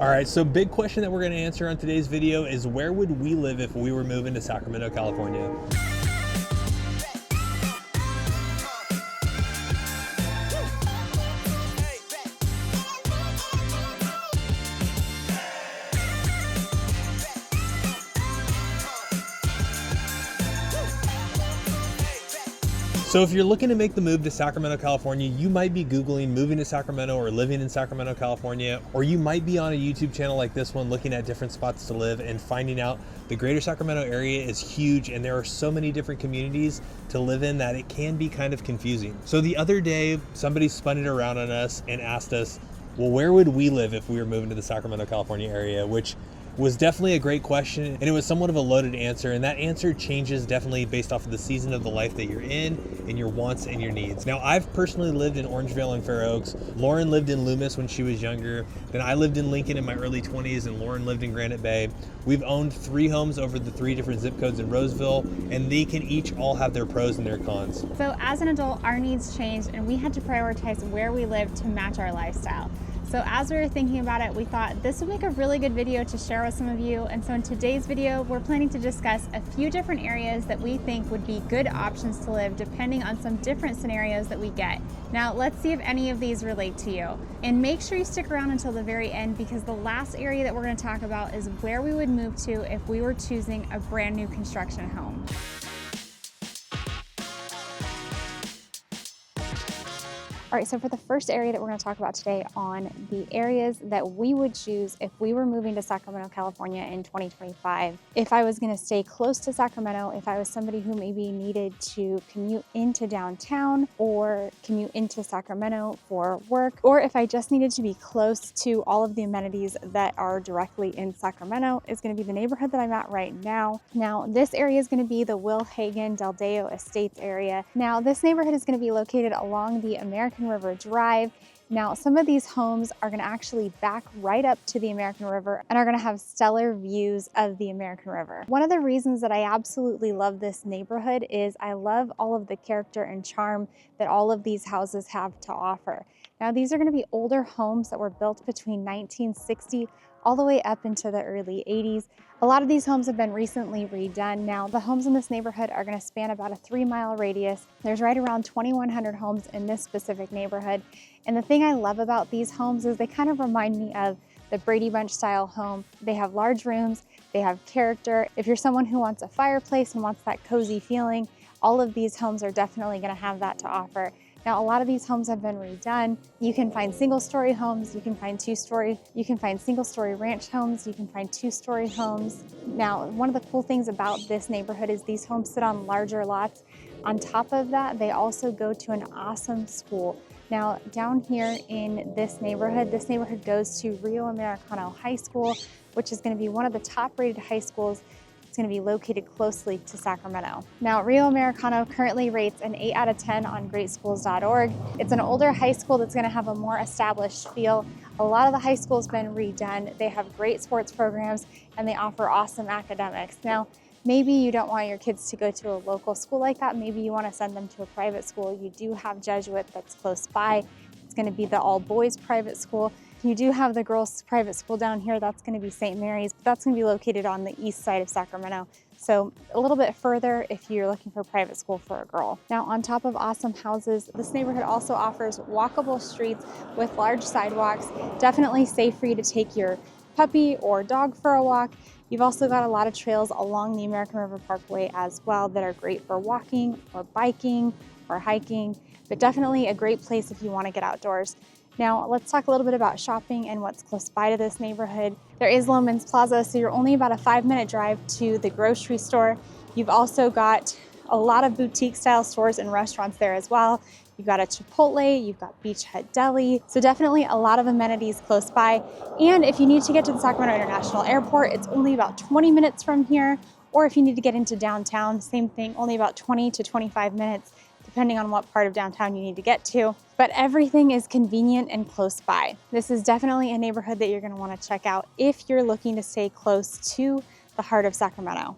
All right, so big question that we're going to answer on today's video is where would we live if we were moving to Sacramento, California? So if you're looking to make the move to Sacramento, California, you might be Googling moving to Sacramento or living in Sacramento, California, or you might be on a YouTube channel like this one looking at different spots to live and finding out the greater Sacramento area is huge and there are so many different communities to live in that it can be kind of confusing. So the other day, somebody spun it around on us and asked us, well, where would we live if we were moving to the Sacramento, California area, which was definitely a great question, and it was somewhat of a loaded answer, and that answer changes definitely based off of the season of the life that you're in and your wants and your needs. Now, I've personally lived in Orangevale and Fair Oaks. Lauren lived in Loomis when she was younger. Then I lived in Lincoln in my early 20s, and Lauren lived in Granite Bay. We've owned 3 homes over the 3 different zip codes in Roseville, and they can each all have their pros and their cons. So as an adult, our needs changed, and we had to prioritize where we live to match our lifestyle. So as we were thinking about it, we thought this would make a really good video to share with some of you. And so in today's video, we're planning to discuss a few different areas that we think would be good options to live depending on some different scenarios that we get. Now, let's see if any of these relate to you. And make sure you stick around until the very end, because the last area that we're going to talk about is where we would move to if we were choosing a brand new construction home. All right, so for the first area that we're going to talk about today on the areas that we would choose if we were moving to Sacramento, California in 2025. If I was going to stay close to Sacramento, if I was somebody who maybe needed to commute into downtown or commute into Sacramento for work, or if I just needed to be close to all of the amenities that are directly in Sacramento, is going to be the neighborhood that I'm at right now. Now, this area is going to be the Will Hagen Del Deo Estates area. Now, this neighborhood is going to be located along the American River Drive. Now, some of these homes are going to actually back right up to the American River and are going to have stellar views of the American River. One of the reasons that I absolutely love this neighborhood is I love all of the character and charm that all of these houses have to offer. Now, these are going to be older homes that were built between 1960 all the way up into the early 80s. A lot of these homes have been recently redone. Now, the homes in this neighborhood are going to span about a 3-mile radius. There's right around 2,100 homes in this specific neighborhood. And the thing I love about these homes is they kind of remind me of the Brady Bunch style home. They have large rooms, they have character. If you're someone who wants a fireplace and wants that cozy feeling, all of these homes are definitely going to have that to offer. Now, a lot of these homes have been redone. You can find single-story homes, you can find 2-story, you can find single-story ranch homes, you can find 2-story homes. Now, one of the cool things about this neighborhood is these homes sit on larger lots. On top of that, they also go to an awesome school. Now, down here in this neighborhood goes to Rio Americano High School, which is going to be one of the top-rated high schools. It's going to be located closely to Sacramento. Now, Rio Americano currently rates an 8 out of 10 on greatschools.org. It's an older high school that's going to have a more established feel. A lot of the high school's been redone. They have great sports programs and they offer awesome academics. Now, maybe you don't want your kids to go to a local school like that. Maybe you want to send them to a private school. You do have Jesuit that's close by. It's going to be the all-boys private school. You do have the girls' private school down here. That's going to be St. Mary's, but that's going to be located on the east side of Sacramento. So a little bit further if you're looking for a private school for a girl. Now, on top of awesome houses, this neighborhood also offers walkable streets with large sidewalks. Definitely safe for you to take your puppy or dog for a walk. You've also got a lot of trails along the American River Parkway as well that are great for walking or biking or hiking, but definitely a great place if you want to get outdoors. Now, let's talk a little bit about shopping and what's close by to this neighborhood. There is Loman's Plaza, so you're only about a 5-minute drive to the grocery store. You've also got a lot of boutique-style stores and restaurants there as well. You've got a Chipotle, you've got Beach Hut Deli, so definitely a lot of amenities close by. And if you need to get to the Sacramento International Airport, it's only about 20 minutes from here. Or if you need to get into downtown, same thing, only about 20 to 25 minutes, depending on what part of downtown you need to get to. But everything is convenient and close by. This is definitely a neighborhood that you're going to want to check out if you're looking to stay close to the heart of Sacramento.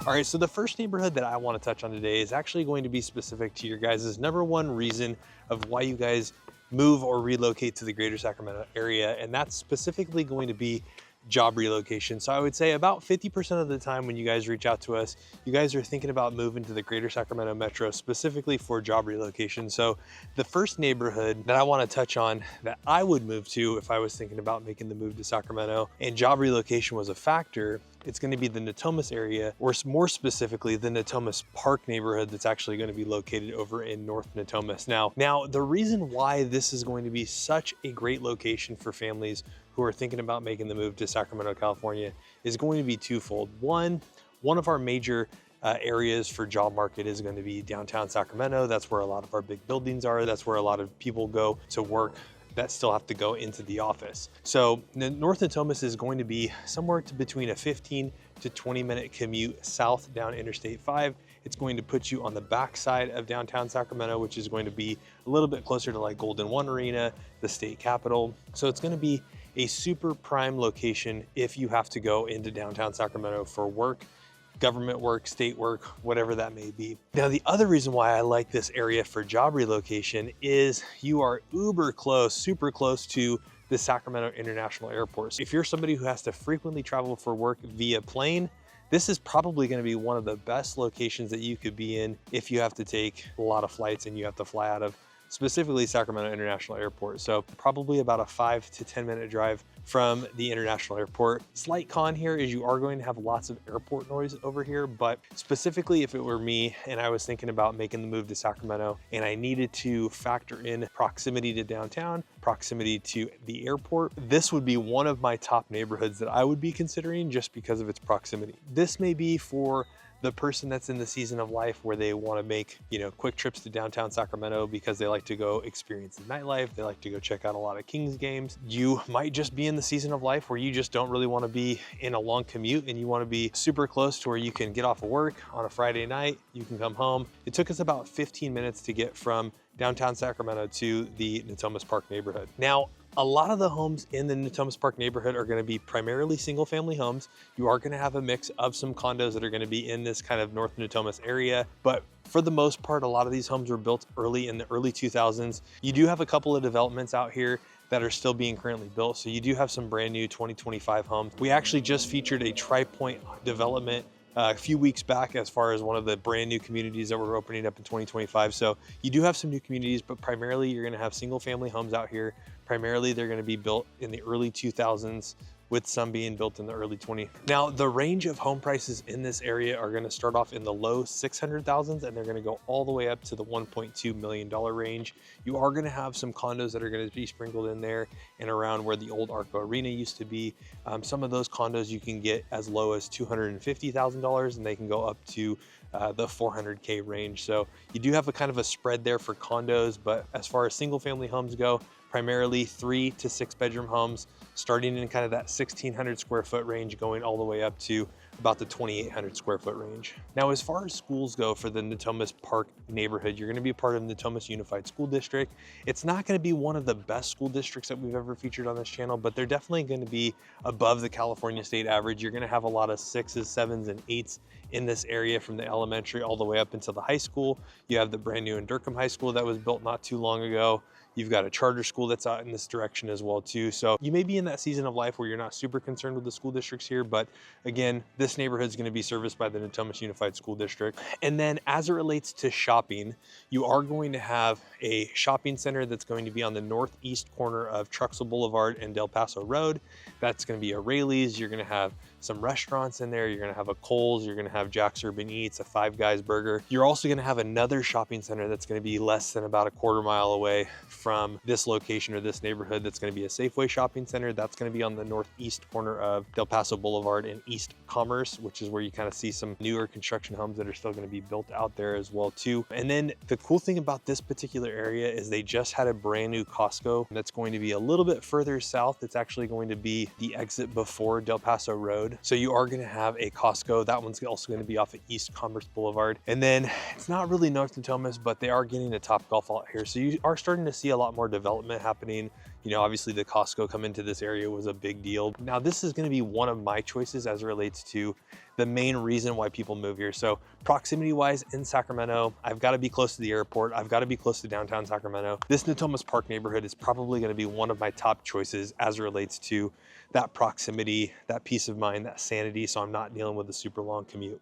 All All right, so the first neighborhood that I want to touch on today is actually going to be specific to your guys' number one reason of why you guys move or relocate to the greater Sacramento area, and that's specifically going to be job relocation. So I would say about 50% of the time when you guys reach out to us, you guys are thinking about moving to the greater Sacramento metro specifically for job relocation. So the first neighborhood that I want to touch on that I would move to if I was thinking about making the move to Sacramento and job relocation was a factor, it's going to be the Natomas area, or more specifically the Natomas Park neighborhood that's actually going to be located over in North Natomas. Now the reason why this is going to be such a great location for families who are thinking about making the move to Sacramento, California is going to be twofold. One of our major areas for job market is going to be downtown Sacramento. That's where a lot of our big buildings are. That's where a lot of people go to work that still have to go into the office. So North Natomas is going to be somewhere between a 15 to 20 minute commute south down Interstate 5. It's going to put you on the backside of downtown Sacramento, which is going to be a little bit closer to like Golden One Arena, the state capitol. So it's going to be a super prime location if you have to go into downtown Sacramento for work, government work, state work, whatever that may be. Now, the other reason why I like this area for job relocation is you are uber close, super close to the Sacramento International Airport. So if you're somebody who has to frequently travel for work via plane, this is probably going to be one of the best locations that you could be in if you have to take a lot of flights and you have to fly out of specifically Sacramento International Airport. So probably about a 5 to 10 minute drive from the International Airport. Slight con here is you are going to have lots of airport noise over here, but specifically if it were me and I was thinking about making the move to Sacramento and I needed to factor in proximity to downtown, proximity to the airport, this would be one of my top neighborhoods that I would be considering just because of its proximity. This may be for the person that's in the season of life where they want to make, quick trips to downtown Sacramento because they like to go experience the nightlife. They like to go check out a lot of Kings games. You might just be in the season of life where you just don't really want to be in a long commute and you want to be super close to where you can get off of work on a Friday night. You can come home. It took us about 15 minutes to get from downtown Sacramento to the Natomas Park neighborhood. Now, a lot of the homes in the Natomas Park neighborhood are going to be primarily single family homes. You are going to have a mix of some condos that are going to be in this kind of North Natomas area, but for the most part, a lot of these homes were built early in the early 2000s. You do have a couple of developments out here that are still being currently built. So you do have some brand new 2025 homes. We actually just featured a Tri-Point development a few weeks back as far as one of the brand new communities that we're opening up in 2025. So you do have some new communities, but primarily you're going to have single family homes out here. Primarily they're going to be built in the early 2000s with some being built in the early 20s. Now, the range of home prices in this area are going to start off in the low 600,000s and they're going to go all the way up to the $1.2 million range. You are going to have some condos that are going to be sprinkled in there and around where the old Arco Arena used to be. Some of those condos you can get as low as $250,000 and they can go up to the 400K range. So you do have a kind of a spread there for condos, but as far as single family homes go, primarily 3 to 6 bedroom homes, starting in kind of that 1,600 square foot range, going all the way up to about the 2,800 square foot range. Now, as far as schools go for the Natomas Park neighborhood, you're gonna be a part of the Natomas Unified School District. It's not gonna be one of the best school districts that we've ever featured on this channel, but they're definitely gonna be above the California state average. You're gonna have a lot of 6s, 7s, and 8s in this area from the elementary all the way up until the high school. You have the brand new Durham High School that was built not too long ago. You've got a charter school that's out in this direction as well too. So you may be in that season of life where you're not super concerned with the school districts here, but again, this neighborhood is going to be serviced by the Natomas Unified School District. And then as it relates to shopping, you are going to have a shopping center that's going to be on the northeast corner of Truxell Boulevard and Del Paso Road. That's going to be a Rayleigh's. You're going to have some restaurants in there. You're going to have a Kohl's. You're going to have Jack's Urban Eats, a Five Guys Burger. You're also going to have another shopping center that's going to be less than about a quarter mile away from this location or this neighborhood. That's going to be a Safeway shopping center. That's going to be on the northeast corner of Del Paso Boulevard and East Commerce, which is where you kind of see some newer construction homes that are still going to be built out there as well too. And then the cool thing about this particular area is they just had a brand new Costco that's going to be a little bit further south. It's actually going to be the exit before Del Paso Road. So you are going to have a Costco. That one's also going to be off of East Commerce Boulevard. And then it's not really North Natomas, but they are getting a Top Golf out here. So you are starting to see a lot more development happening. You know, obviously the Costco come into this area was a big deal. Now this is gonna be one of my choices as it relates to the main reason why people move here. So proximity wise in Sacramento, I've gotta be close to the airport. I've gotta be close to downtown Sacramento. This Natomas Park neighborhood is probably gonna be one of my top choices as it relates to that proximity, that peace of mind, that sanity. So I'm not dealing with a super long commute.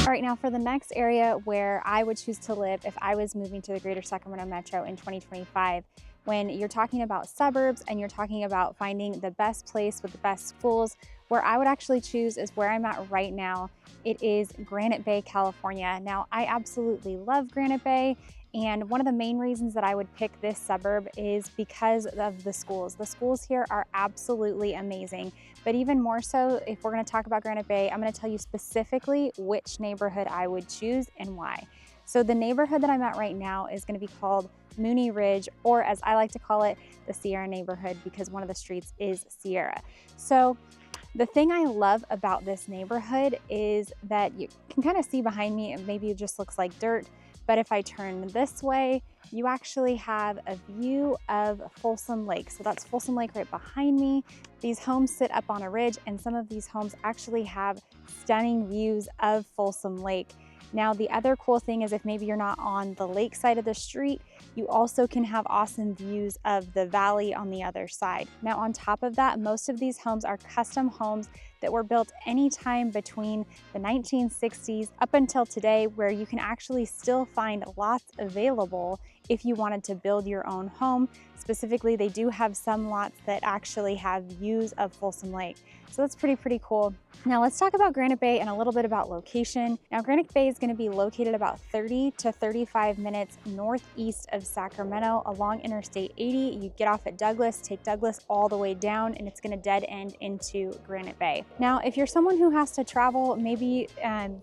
All right, now for the next area where I would choose to live if I was moving to the greater Sacramento metro in 2025, when you're talking about suburbs and you're talking about finding the best place with the best schools, where I would actually choose is where I'm at right now. It is Granite Bay, California. Now, I absolutely love Granite Bay. And one of the main reasons that I would pick this suburb is because of the schools. The schools here are absolutely amazing. But even more so, if we're gonna talk about Granite Bay, I'm gonna tell you specifically which neighborhood I would choose and why. So the neighborhood that I'm at right now is gonna be called Mooney Ridge, or as I like to call it, the Sierra neighborhood, because one of the streets is Sierra. So the thing I love about this neighborhood is that you can kind of see behind me, and maybe it just looks like dirt, but if I turn this way, you actually have a view of Folsom Lake. So that's Folsom Lake right behind me. These homes sit up on a ridge, and some of these homes actually have stunning views of Folsom Lake. Now, the other cool thing is if maybe you're not on the lake side of the street, you also can have awesome views of the valley on the other side. Now, on top of that, most of these homes are custom homes that were built anytime between the 1960s up until today, where you can actually still find lots available if you wanted to build your own home. Specifically, they do have some lots that actually have views of Folsom Lake. So that's pretty cool. Now let's talk about Granite Bay and a little bit about location. Now Granite Bay is going to be located about 30 to 35 minutes northeast of Sacramento along Interstate 80. You get off at Douglas, take Douglas all the way down, and it's going to dead end into Granite Bay. Now, if you're someone who has to travel, maybe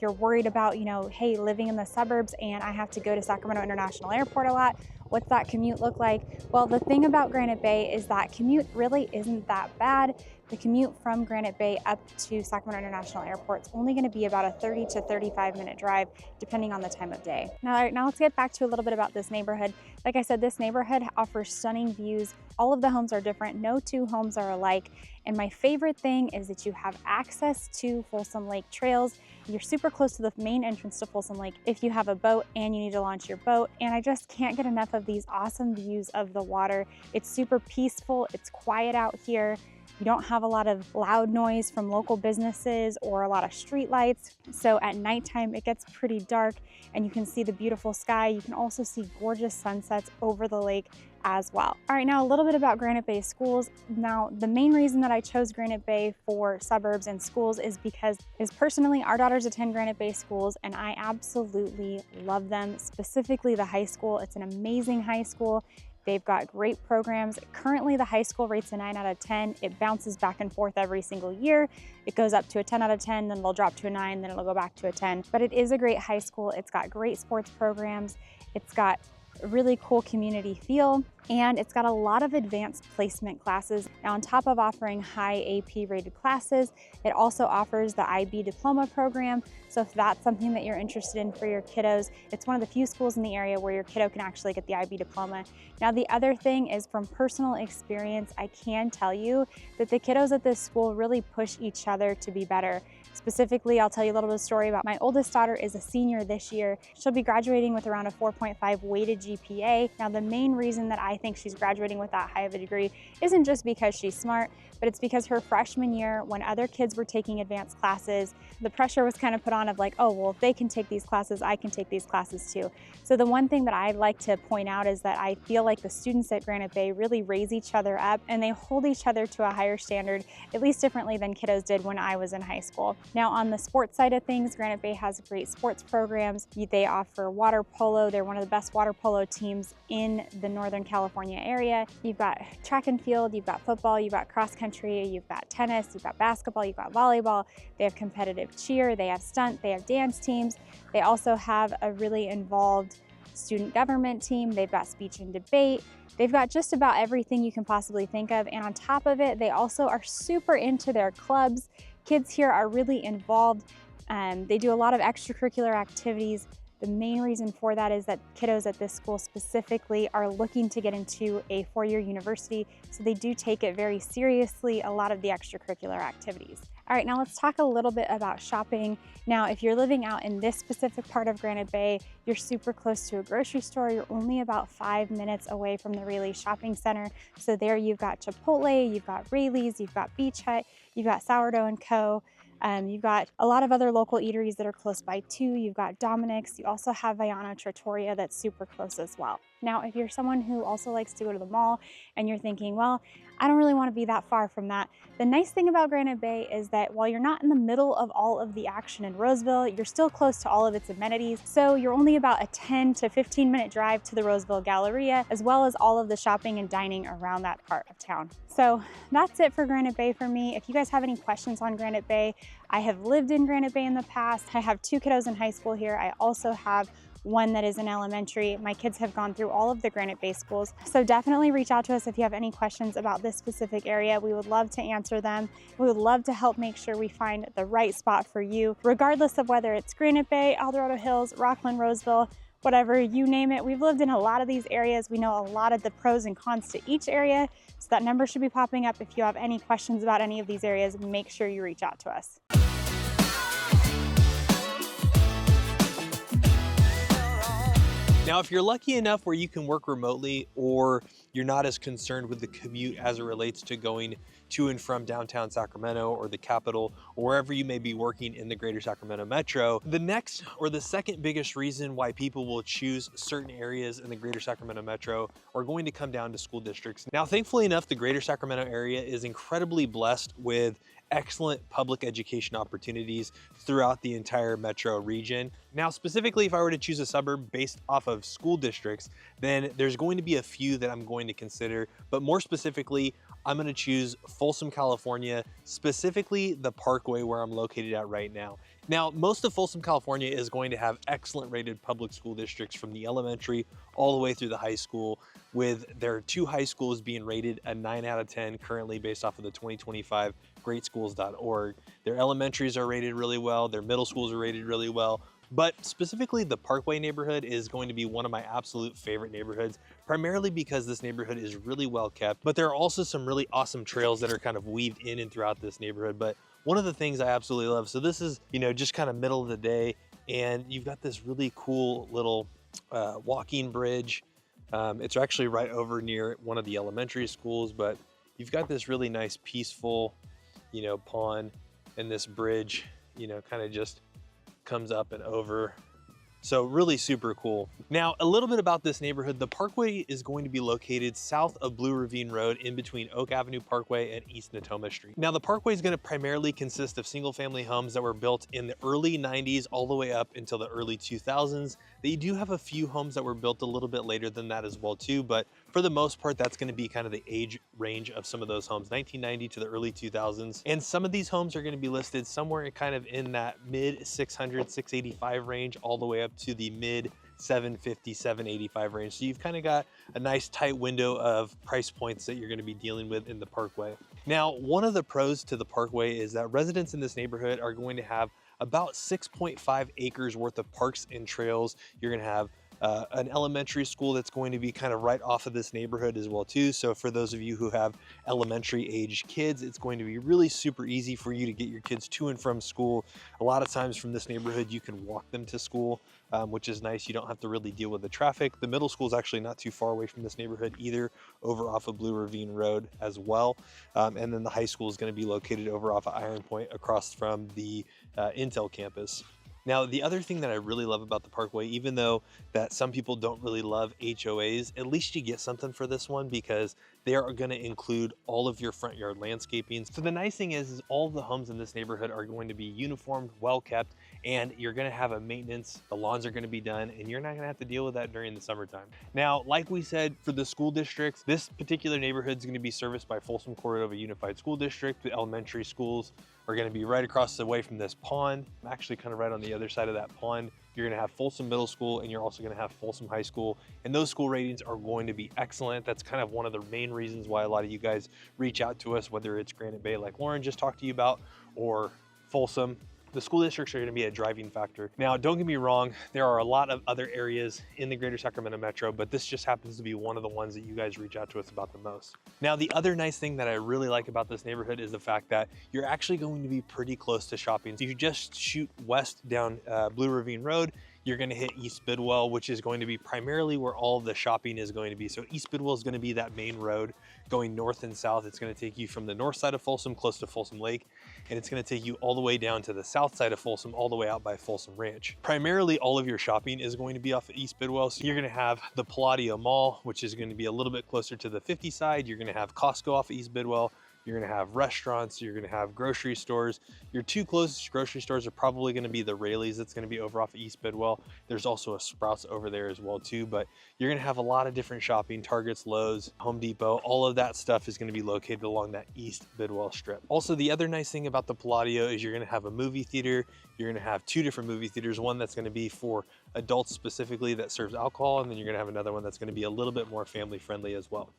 you're worried about, you know, hey, living in the suburbs and I have to go to Sacramento International Airport a lot. What's that commute look like? Well, the thing about Granite Bay is that commute really isn't that bad. The commute from Granite Bay up to Sacramento International Airport is only going to be about a 30 to 35 minute drive, depending on the time of day. Now let's get back to a little bit about this neighborhood. Like I said, this neighborhood offers stunning views. All of the homes are different. No two homes are alike. And my favorite thing is that you have access to Folsom Lake trails. You're super close to the main entrance to Folsom Lake if you have a boat and you need to launch your boat. And I just can't get enough of these awesome views of the water. It's super peaceful. It's quiet out here. You don't have a lot of loud noise from local businesses or a lot of street lights. So at nighttime, it gets pretty dark and you can see the beautiful sky. You can also see gorgeous sunsets over the lake as well. All right, now a little bit about Granite Bay schools. Now, the main reason that I chose Granite Bay for suburbs and schools is because personally, our daughters attend Granite Bay schools and I absolutely love them, specifically the high school. It's an amazing high school. They've got great programs. Currently, the high school rates a 9 out of 10. It bounces back and forth every single year. It goes up to a 10 out of 10, then they'll drop to a 9, then it'll go back to a 10. But it is a great high school. It's got great sports programs. It's got a really cool community feel, and it's got a lot of advanced placement classes. Now, on top of offering high AP rated classes, it also offers the IB diploma program. So if that's something that you're interested in for your kiddos, it's one of the few schools in the area where your kiddo can actually get the IB diploma. Now, the other thing is, from personal experience, I can tell you that the kiddos at this school really push each other to be better. Specifically, I'll tell you a little bit of a story about my oldest daughter is a senior this year. She'll be graduating with around a 4.5 weighted GPA. Now, the main reason that I think she's graduating with that high of a degree isn't just because she's smart, but it's because her freshman year, when other kids were taking advanced classes, the pressure was kind of put on of like, oh, well, if they can take these classes, I can take these classes too. So the one thing that I'd like to point out is that I feel like the students at Granite Bay really raise each other up and they hold each other to a higher standard, at least differently than kiddos did when I was in high school. Now, on the sports side of things, Granite Bay has great sports programs. They offer water polo. They're one of the best water polo teams in the Northern California area. You've got track and field, you've got football, you've got cross country, you've got tennis, you've got basketball, you've got volleyball. They have competitive cheer, they have stunt, they have dance teams. They also have a really involved student government team. They've got speech and debate. They've got just about everything you can possibly think of. And on top of it, they also are super into their clubs. Kids here are really involved. They do a lot of extracurricular activities. The main reason for that is that kiddos at this school specifically are looking to get into a four-year university, so they do take it very seriously, a lot of the extracurricular activities. All right, now let's talk a little bit about shopping. Now, if you're living out in this specific part of Granite Bay, you're super close to a grocery store. You're only about 5 minutes away from the Rayleigh's shopping center. So there you've got Chipotle, you've got Rayleigh's, you've got Beach Hut, you've got Sourdough & Co. You've got a lot of other local eateries that are close by too. You've got Dominic's. You also have Viano Trattoria that's super close as well. Now, if you're someone who also likes to go to the mall and you're thinking, well, I don't really want to be that far from that. The nice thing about Granite Bay is that while you're not in the middle of all of the action in Roseville, you're still close to all of its amenities. So you're only about a 10 to 15 minute drive to the Roseville Galleria, as well as all of the shopping and dining around that part of town. So that's it for Granite Bay for me. If you guys have any questions on Granite Bay, I have lived in Granite Bay in the past. I have 2 kiddos in high school here. I also have one that is in elementary. My kids have gone through all of the Granite Bay schools. So definitely reach out to us if you have any questions about this specific area. We would love to answer them. We would love to help make sure we find the right spot for you, regardless of whether it's Granite Bay, El Dorado Hills, Rockland, Roseville, whatever, you name it. We've lived in a lot of these areas. We know a lot of the pros and cons to each area. So that number should be popping up. If you have any questions about any of these areas, make sure you reach out to us. Now, if you're lucky enough where you can work remotely, or you're not as concerned with the commute as it relates to going to and from downtown Sacramento or the capital, or wherever you may be working in the greater Sacramento metro, the next or the second biggest reason why people will choose certain areas in the greater Sacramento metro are going to come down to school districts. Now, thankfully enough, the greater Sacramento area is incredibly blessed with excellent public education opportunities throughout the entire metro region. Now, specifically, if I were to choose a suburb based off of school districts, then there's going to be a few that I'm going to consider, but more specifically, I'm going to choose Folsom, California, specifically the Parkway where I'm located at right now. Now, most of Folsom, California is going to have excellent rated public school districts from the elementary all the way through the high school, with their 2 high schools being rated a 9 out of 10 currently based off of the 2025 greatschools.org. Their elementaries are rated really well, their middle schools are rated really well, but specifically the Parkway neighborhood is going to be one of my absolute favorite neighborhoods, primarily because this neighborhood is really well kept, but there are also some really awesome trails that are kind of weaved in and throughout this neighborhood. But one of the things I absolutely love, so this is, you know, just kind of middle of the day, and you've got this really cool little walking bridge. It's actually right over near one of the elementary schools, but you've got this really nice, peaceful, you know, pond, and this bridge, you know, kind of just comes up and over. So really super cool. Now, a little bit about this neighborhood. The Parkway is going to be located south of Blue Ravine Road in between Oak Avenue Parkway and East Natoma Street. Now, the Parkway is going to primarily consist of single family homes that were built in the early 90s all the way up until the early 2000s. They do have a few homes that were built a little bit later than that as well too, but for the most part, that's going to be kind of the age range of some of those homes, 1990 to the early 2000s. And some of these homes are going to be listed somewhere kind of in that mid 600, 685 range, all the way up to the mid 750, 785 range. So you've kind of got a nice tight window of price points that you're going to be dealing with in the Parkway. Now, one of the pros to the Parkway is that residents in this neighborhood are going to have about 6.5 acres worth of parks and trails. You're going to have an elementary school that's going to be kind of right off of this neighborhood as well too. So for those of you who have elementary age kids, it's going to be really super easy for you to get your kids to and from school. A lot of times from this neighborhood, you can walk them to school, which is nice. You don't have to really deal with the traffic. The middle school is actually not too far away from this neighborhood either, over off of Blue Ravine Road as well. And then the high school is going to be located over off of Iron Point across from the Intel campus. Now, the other thing that I really love about the Parkway, even though that some people don't really love HOAs, at least you get something for this one because they are going to include all of your front yard landscaping. So the nice thing is all of the homes in this neighborhood are going to be uniformed, well kept, and you're going to have a maintenance, the lawns are going to be done, and you're not going to have to deal with that during the summertime. Now, like we said, for the school districts, this particular neighborhood is going to be serviced by Folsom Cordova Unified School District. The elementary schools are going to be right across the way from this pond. I'm actually kind of right on the other side of that pond. You're going to have Folsom Middle School, and you're also going to have Folsom High School, and those school ratings are going to be excellent. That's kind of one of the main reasons why a lot of you guys reach out to us, whether it's Granite Bay like Lauren just talked to you about, or Folsom. the school districts are going to be a driving factor. Now, don't get me wrong, there are a lot of other areas in the greater Sacramento metro, but this just happens to be one of the ones that you guys reach out to us about the most. Now, the other nice thing that I really like about this neighborhood is the fact that you're actually going to be pretty close to shopping. So you just shoot west down Blue Ravine Road, you're going to hit East Bidwell, which is going to be primarily where all of the shopping is going to be. So East Bidwell is going to be that main road going north and south. It's going to take you from the north side of Folsom, close to Folsom Lake, and it's going to take you all the way down to the south side of Folsom, all the way out by Folsom Ranch. Primarily, all of your shopping is going to be off of East Bidwell. So you're going to have the Palladio Mall, which is going to be a little bit closer to the 50 side. You're going to have Costco off of East Bidwell. You're gonna have restaurants, you're gonna have grocery stores. Your two closest grocery stores are probably gonna be the Raley's that's gonna be over off of East Bidwell. There's also a Sprouts over there as well too, but you're gonna have a lot of different shopping, Targets, Lowe's, Home Depot, all of that stuff is gonna be located along that East Bidwell strip. Also, the other nice thing about the Palladio is you're gonna have a movie theater. You're gonna have two different movie theaters, one that's gonna be for adults specifically that serves alcohol, and then you're gonna have another one that's gonna be a little bit more family friendly as well.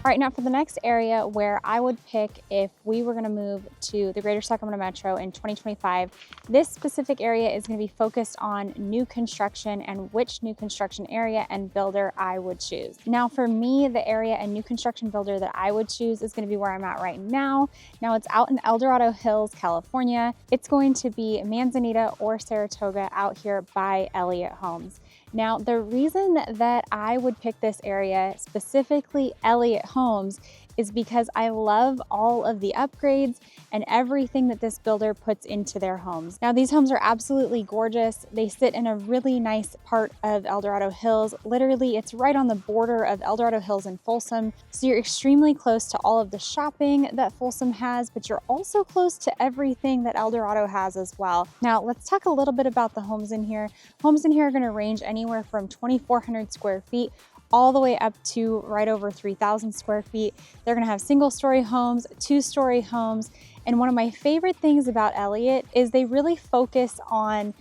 All right, now for the next area where I would pick if we were gonna move to the greater Sacramento metro in 2025, this specific area is gonna be focused on new construction and which new construction area and builder I would choose. Now for me, the area and new construction builder that I would choose is gonna be where I'm at right now. Now it's out in El Dorado Hills, California. It's going to be Manzanita or Saratoga out here by Elliott Homes. Now, the reason that I would pick this area, specifically Elliott Homes, is because I love all of the upgrades and everything that this builder puts into their homes. Now, these homes are absolutely gorgeous. They sit in a really nice part of El Dorado Hills. Literally, it's right on the border of El Dorado Hills and Folsom. So you're extremely close to all of the shopping that Folsom has, but you're also close to everything that El Dorado has as well. Now, let's talk a little bit about the homes in here. Homes in here are gonna range anywhere from 2,400 square feet all the way up to right over 3,000 square feet. They're gonna have single-story homes, two-story homes, and one of my favorite things about Elliott is they really focus on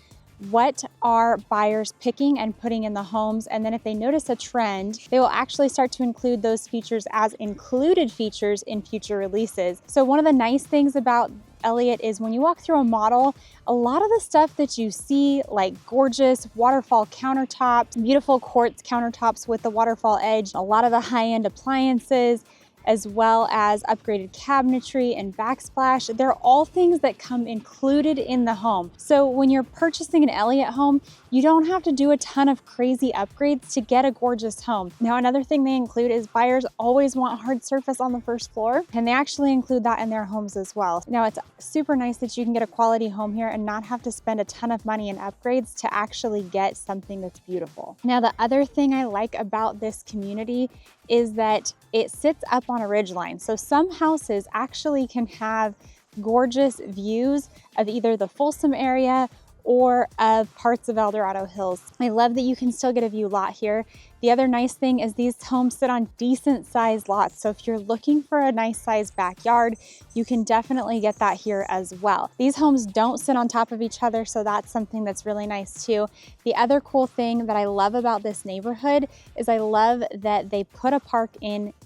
what are buyers picking and putting in the homes, and then if they notice a trend, they will actually start to include those features as included features in future releases. So one of the nice things about Elliott is when you walk through a model, a lot of the stuff that you see, like gorgeous waterfall countertops, beautiful quartz countertops with the waterfall edge, a lot of the high-end appliances, as well as upgraded cabinetry and backsplash. They're all things that come included in the home. So when you're purchasing an Elliott home, you don't have to do a ton of crazy upgrades to get a gorgeous home. Now, another thing they include is buyers always want hard surface on the first floor, and they actually include that in their homes as well. Now, it's super nice that you can get a quality home here and not have to spend a ton of money in upgrades to actually get something that's beautiful. Now, the other thing I like about this community is that it sits up on a ridgeline. So some houses actually can have gorgeous views of either the Folsom area or of parts of El Dorado Hills. I love that you can still get a view lot here. The other nice thing is these homes sit on decent sized lots. So if you're looking for a nice sized backyard, you can definitely get that here as well. These homes don't sit on top of each other, so that's something that's really nice too. The other cool thing that I love about this neighborhood is I love that they put a park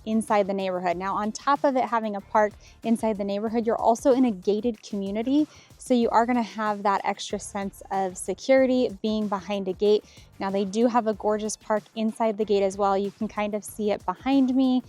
inside the neighborhood. Now, on top of it having a park inside the neighborhood, you're also in a gated community. So you are gonna have that extra sense of security being behind a gate. Now, they do have a gorgeous park inside the gate as well. You can kind of see it behind me.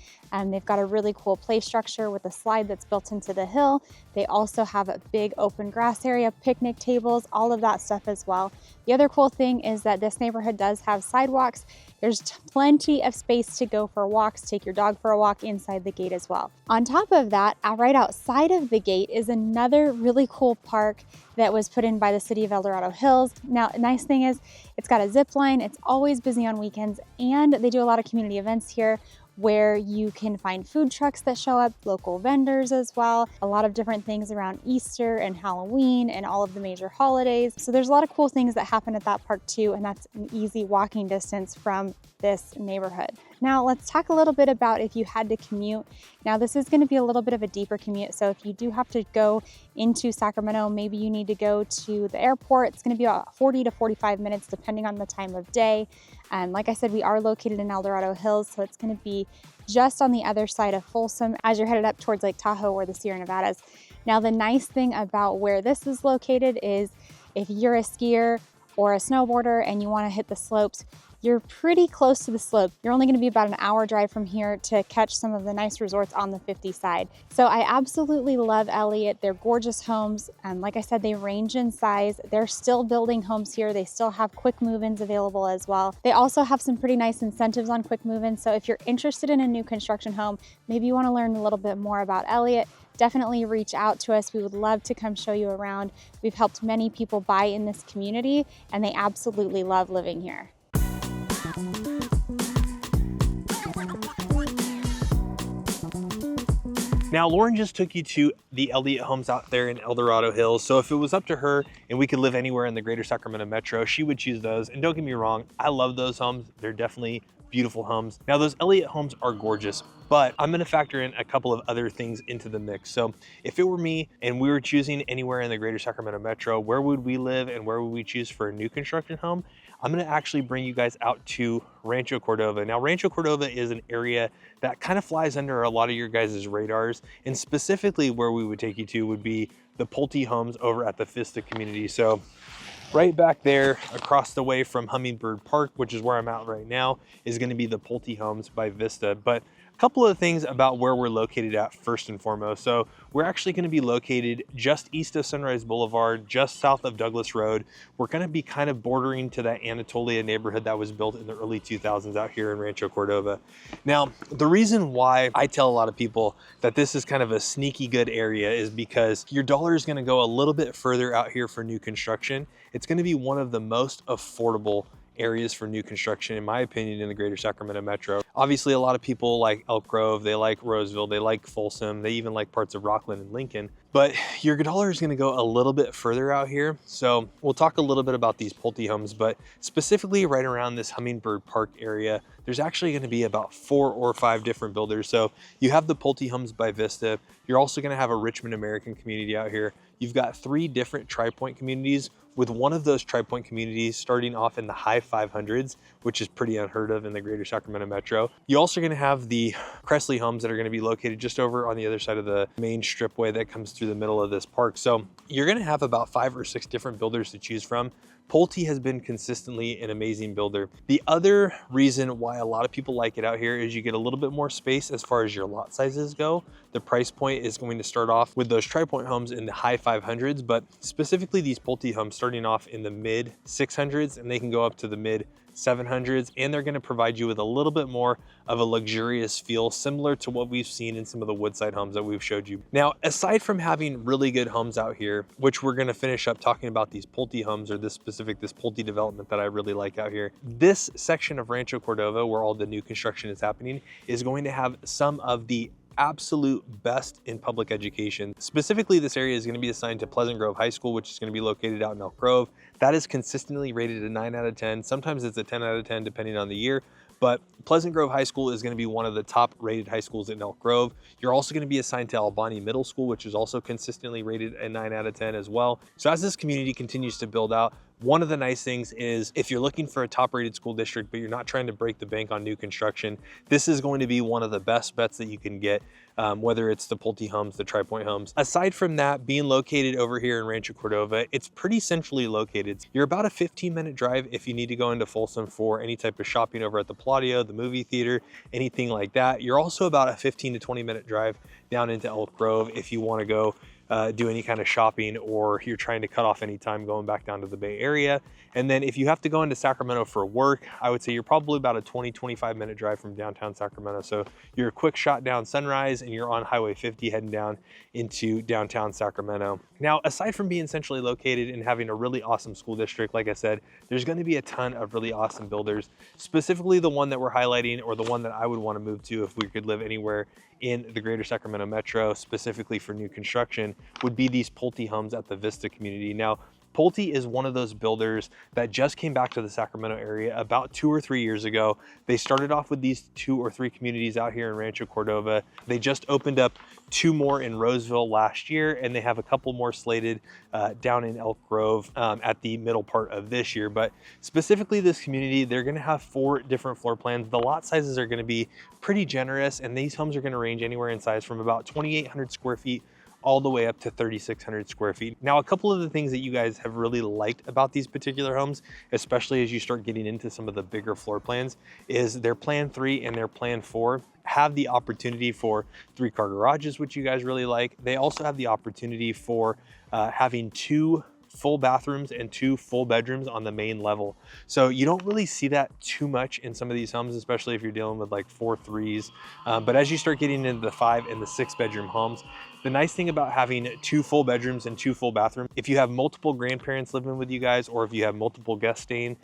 They've got a really cool play structure with a slide that's built into the hill. They also have a big open grass area, picnic tables, all of that stuff as well. The other cool thing is that this neighborhood does have sidewalks. There's plenty of space to go for walks, take your dog for a walk inside the gate as well. On top of that, right outside of the gate is another really cool park that was put in by the city of El Dorado Hills. Now, a nice thing is it's got a zip line, it's always busy on weekends, and they do a lot of community events here where you can find food trucks that show up, local vendors as well, a lot of different things around Easter and Halloween and all of the major holidays. So there's a lot of cool things that happen at that park too, and that's an easy walking distance from this neighborhood. Now let's talk a little bit about if you had to commute. Now this is going to be a little bit of a deeper commute. So if you do have to go into Sacramento, maybe you need to go to the airport. It's going to be about 40 to 45 minutes depending on the time of day. And like I said, we are located in El Dorado Hills, so it's going to be just on the other side of Folsom as you're headed up towards Lake Tahoe or the Sierra Nevadas. Now the nice thing about where this is located is if you're a skier or a snowboarder and you want to hit the slopes, you're pretty close to the slope. You're only going to be about an hour drive from here to catch some of the nice resorts on the 50 side. So I absolutely love Elliott. They're gorgeous homes. And like I said, they range in size. They're still building homes here. They still have quick move-ins available as well. They also have some pretty nice incentives on quick move-ins. So if you're interested in a new construction home, maybe you want to learn a little bit more about Elliott, definitely reach out to us. We would love to come show you around. We've helped many people buy in this community and they absolutely love living here. Now, Lauren just took you to the Elliott homes out there in El Dorado Hills. So if it was up to her and we could live anywhere in the greater Sacramento metro, she would choose those. And don't get me wrong, I love those homes. They're definitely beautiful homes. Now, those Elliott homes are gorgeous, but I'm gonna factor in a couple of other things into the mix. So if it were me and we were choosing anywhere in the greater Sacramento metro, where would we live and where would we choose for a new construction home? I'm gonna actually bring you guys out to Rancho Cordova. Now, Rancho Cordova is an area that kind of flies under a lot of your guys' radars, and specifically where we would take you to would be the Pulte homes over at the Vista community. So right back there across the way from Hummingbird Park, which is where I'm at right now, is gonna be the Pulte homes by Vista. But a couple of things about where we're located at first and foremost. So we're actually going to be located just east of Sunrise Boulevard, just south of Douglas Road. We're going to be kind of bordering to that Anatolia neighborhood that was built in the early 2000s out here in Rancho Cordova. Now, the reason why I tell a lot of people that this is kind of a sneaky good area is because your dollar is going to go a little bit further out here for new construction. It's going to be one of the most affordable areas for new construction, in my opinion, in the greater Sacramento metro. Obviously, a lot of people like Elk Grove, they like Roseville, they like Folsom, they even like parts of Rockland and Lincoln. But your dollar is going to go a little bit further out here. So we'll talk a little bit about these Pulte homes, but specifically right around this Hummingbird Park area, there's actually going to be about 4 or 5 different builders. So you have the Pulte homes by Vista. You're also going to have a Richmond American community out here. You've got 3 different Tri-Point communities, with one of those Tri-Point communities starting off in the high 500s, which is pretty unheard of in the greater Sacramento metro. You're also going to have the Cressley homes that are going to be located just over on the other side of the main stripway that comes through the middle of this park. So you're going to have about 5 or 6 different builders to choose from. Pulte has been consistently an amazing builder. The other reason why a lot of people like it out here is you get a little bit more space as far as your lot sizes go. The price point is going to start off with those Tri-Point homes in the high 500s, but specifically these Pulte homes starting off in the mid 600s, and they can go up to the mid 700s, and they're going to provide you with a little bit more of a luxurious feel, similar to what we've seen in some of the Woodside homes that we've showed you. Now, aside from having really good homes out here, which we're going to finish up talking about these Pulte homes, or this Pulte development that I really like out here, this section of Rancho Cordova, where all the new construction is happening, is going to have some of the absolute best in public education. Specifically, this area is going to be assigned to Pleasant Grove High School, which is going to be located out in Elk Grove. That is consistently rated a 9 out of 10. Sometimes it's a 10 out of 10 depending on the year, but Pleasant Grove High School is going to be one of the top rated high schools in Elk Grove. You're also going to be assigned to Albany Middle School, which is also consistently rated a 9 out of 10 as well. So as this community continues to build out, one of the nice things is if you're looking for a top rated school district, but you're not trying to break the bank on new construction, this is going to be one of the best bets that you can get, whether it's the Pulte homes, the Tri-Point homes. Aside from that, being located over here in Rancho Cordova, it's pretty centrally located. You're about a 15-minute drive if you need to go into Folsom for any type of shopping over at the Palladio, the movie theater, anything like that. You're also about a 15 to 20-minute drive down into Elk Grove if you want to go do any kind of shopping, or you're trying to cut off any time going back down to the Bay Area. And then if you have to go into Sacramento for work, I would say you're probably about a 20-25 minute drive from downtown Sacramento. So you're a quick shot down Sunrise and you're on Highway 50 heading down into downtown Sacramento. Now, aside from being centrally located and having a really awesome school district, like I said, there's going to be a ton of really awesome builders. Specifically, the one that we're highlighting, or the one that I would want to move to if we could live anywhere in the greater Sacramento metro, specifically for new construction, would be these Pulte homes at the Vista community. Now, Pulte is one of those builders that just came back to the Sacramento area about 2 or 3 years ago. They started off with these 2 or 3 communities out here in Rancho Cordova. They just opened up 2 more in Roseville last year, and they have a couple more slated down in Elk Grove at the middle part of this year. But specifically this community, they're gonna have 4 different floor plans. The lot sizes are gonna be pretty generous, and these homes are gonna range anywhere in size from about 2,800 square feet all the way up to 3,600 square feet. Now, a couple of the things that you guys have really liked about these particular homes, especially as you start getting into some of the bigger floor plans, is their plan 3 and their plan 4 have the opportunity for 3-car garages, which you guys really like. They also have the opportunity for having 2 full bathrooms and 2 full bedrooms on the main level. So you don't really see that too much in some of these homes, especially if you're dealing with like 4 3s. But as you start getting into the 5 and the 6 bedroom homes, the nice thing about having 2 full bedrooms and 2 full bathrooms, if you have multiple grandparents living with you guys, or if you have multiple guests staying,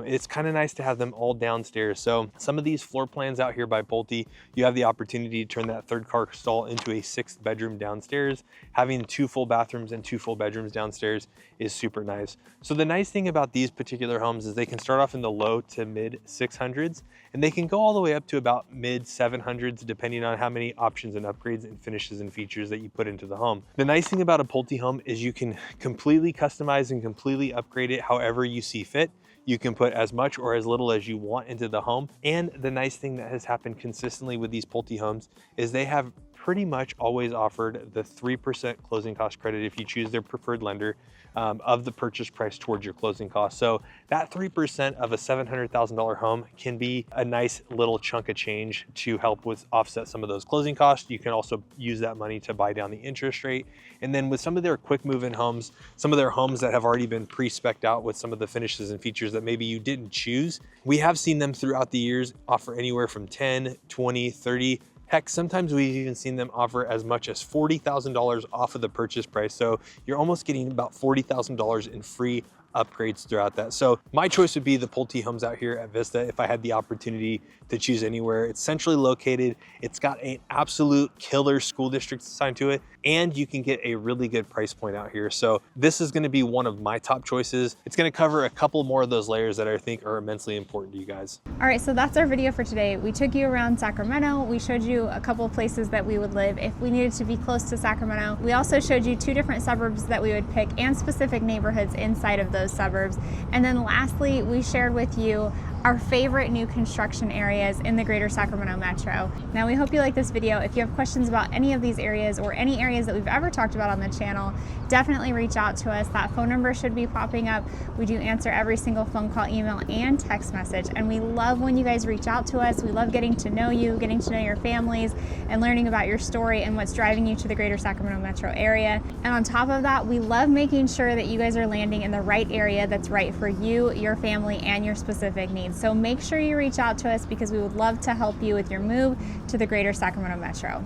it's kind of nice to have them all downstairs. So some of these floor plans out here by Pulte, you have the opportunity to turn that 3rd car stall into a 6th bedroom downstairs. Having 2 full bathrooms and 2 full bedrooms downstairs is super nice. So the nice thing about these particular homes is they can start off in the low to mid 600s, and they can go all the way up to about mid 700s, depending on how many options and upgrades and finishes and features that you put into the home. The nice thing about a Pulte home is you can completely customize and completely upgrade it however you see fit. You can put as much or as little as you want into the home. And the nice thing that has happened consistently with these Pulte homes is they have pretty much always offered the 3% closing cost credit if you choose their preferred lender of the purchase price towards your closing costs. So that 3% of a $700,000 home can be a nice little chunk of change to help with offset some of those closing costs. You can also use that money to buy down the interest rate. And then with some of their quick move-in homes, some of their homes that have already been pre-spec'd out with some of the finishes and features that maybe you didn't choose, we have seen them throughout the years offer anywhere from 10, 20, 30, heck, sometimes we've even seen them offer as much as $40,000 off of the purchase price. So you're almost getting about $40,000 in free upgrades throughout that. So my choice would be the Pulte homes out here at Vista if I had the opportunity to choose anywhere. It's centrally located. It's got an absolute killer school district assigned to it, and you can get a really good price point out here. So this is going to be one of my top choices. It's going to cover a couple more of those layers that I think are immensely important to you guys. All right, so that's our video for today. We took you around Sacramento. We showed you a couple of places that we would live if we needed to be close to Sacramento. We also showed you 2 different suburbs that we would pick and specific neighborhoods inside of those suburbs. And then lastly, we shared with you our favorite new construction areas in the greater Sacramento metro. Now, we hope you like this video. If you have questions about any of these areas or any areas that we've ever talked about on the channel, definitely reach out to us. That phone number should be popping up. We do answer every single phone call, email, and text message. And we love when you guys reach out to us. We love getting to know you, getting to know your families, and learning about your story and what's driving you to the greater Sacramento metro area. And on top of that, we love making sure that you guys are landing in the right area that's right for you, your family, and your specific needs. So make sure you reach out to us because we would love to help you with your move to the greater Sacramento metro.